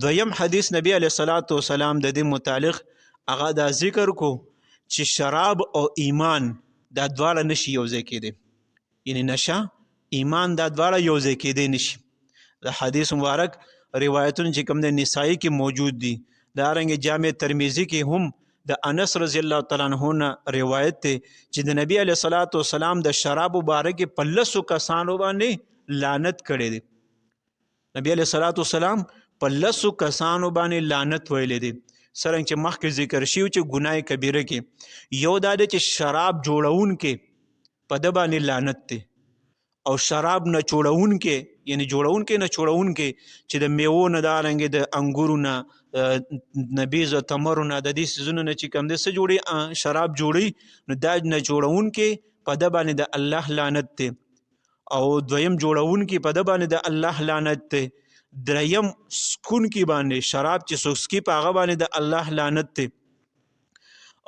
دویم حدیث نبی علیه الصلاۃ والسلام د دې متعلق هغه دا ذکر کو چې شراب او ایمان دا دواړه نشي یوځای کېدی، یعنی نشه ایمان دا دواړه یوځای کېدی نشي. د حدیث مبارک روایتونه چې کوم د نسائی کې موجود دي، دارنګه جامع ترمذی کې هم د انس رضی الله تعالی عنہ نه روایت دی چې د نبی علیه الصلاۃ والسلام د شراب مبارک په لسو کسانو باندې لعنت کړی دی. نبی علیه الصلاۃ والسلام په لسو کسانو باندې لعنت ویلی دی. څرنګه چې مخکې ذکر شوي چې ګناه کبیره کې یو دا دی چې شراب جوړونکې په ده باندې لعنت دی، او شراب نه جوړونکې یعنی جوړونکې نه جوړونکې چې د میوو نه دارنګې د انګورو نه نبیز او تمرو نه د دې څیزونو نه چې کوم دی څه جوړي شراب جوړي نو دا نه جوړونکې په ده باندې د الله لعنت دی، او دویم جوړونکې په ده باندې د الله لعنت دی، دریم سکونکي باندې شراب چې څوک څکي په هغه باندې د الله لعنت دی،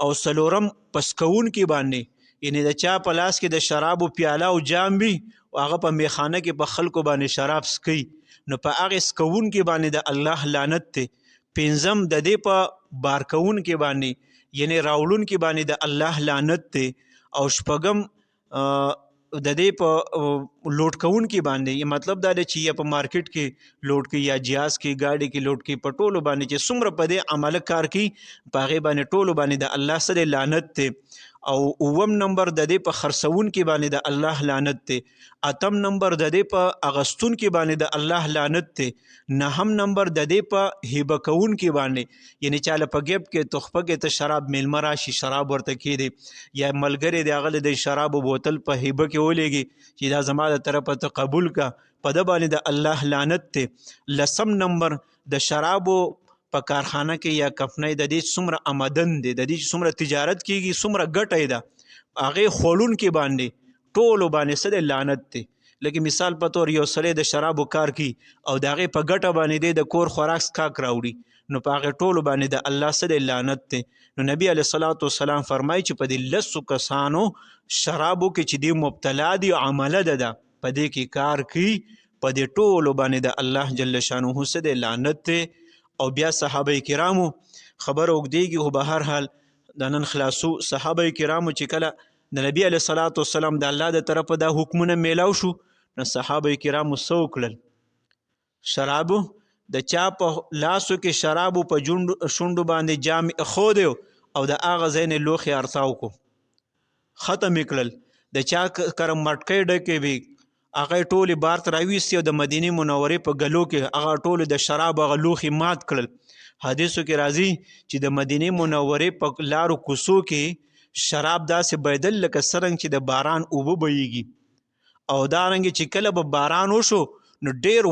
او څلورم پسکونکي باندې یعنی د چا په لاس کې د شرابو پیاله او جام وي او هغه په میخانه کې په خلکو باندې شراب سکي نو په هغې سکونکي باندې د الله لعنت دی. پنځم د دې په بارکونکي باندې یعنی راوړونکي باندې د الله لعنت دی، او شپږم د دې په لوډ کوونکي باندې مطلب دا دی چې یا په مارکیټ کې لوډ کوي یا جهاز کې ګاډي کې لوډ کوي، په ټولو باندې چې څومره په دې عمله کار کوي په هغې باندې ټولو باندې د الله سره لعنت دی. او اوم نمبر د دې په خرڅونکي باندې د الله لعنت دی. اتم نمبر د دې په اغستونکي باندې د الله لعنت دی. نهم نمبر د دې په هبه کوونکي باندې یعنی چاله په ګیب کې تحفه کې ته شراب میلمه راشي شراب ورته کېدی یا ملګری دی هغه د شرابو بوتل په هبه کې ولېږي چې دا زما د طرفه ته قبول کا په ده باندې د الله لعنت دی. لسم نمبر د شرابو په کارخانه کې یا کمپنۍ د دې څومره آمدن دی، د دې څومره تجارت کېږي څومره ګټه یې ده هغې خوړونکي باندې ټولو باندې څه دی لعنت دی. لکه مثال په طور یو سړی د شرابو کار کوي او د هغې په ګټه باندې دی د کور خوراک څښاک راوړي نو په هغې ټولو باندې د الله څه دی لعنت دی. نو نبی علیه الصلاۃ والسلام فرمایي چې په دې لسو کسانو شرابو کې چې دی مبتلا دی عمله ده په دې کې کار کوي په دې ټولو باندې د الله جل شانه څه دی لعنت دی. او بیا صحابه کرامو خبر اوږدېږي خو به هر حال د نن خلاصو. صحابه کرامو چې کله د نبی علیه الصلاۃ والسلام د الله د طرفه دا حکمونه میلاو شو نو صحابه کرامو څه وکړل؟ شرابو د چا په لاسو کې شرابو په شونډو باندې جام ایښودی او د هغه ځای نه لوښي ارتاو کو ختم یې کړل. د چا کره مټکۍ ډکې وي هغه ټولې بار ته راویستې او د مدینې منورې په ګلو کې هغه ټولې د شراب هغه لوښي مات کړل. حدیثو کې راځي چې د مدینې منورې په لارو کوڅو کې شراب داسې بهیدل لکه څرنګه چې د باران اوبه بهیږي، او دارنګې چې کله به باران وشو نو ډېر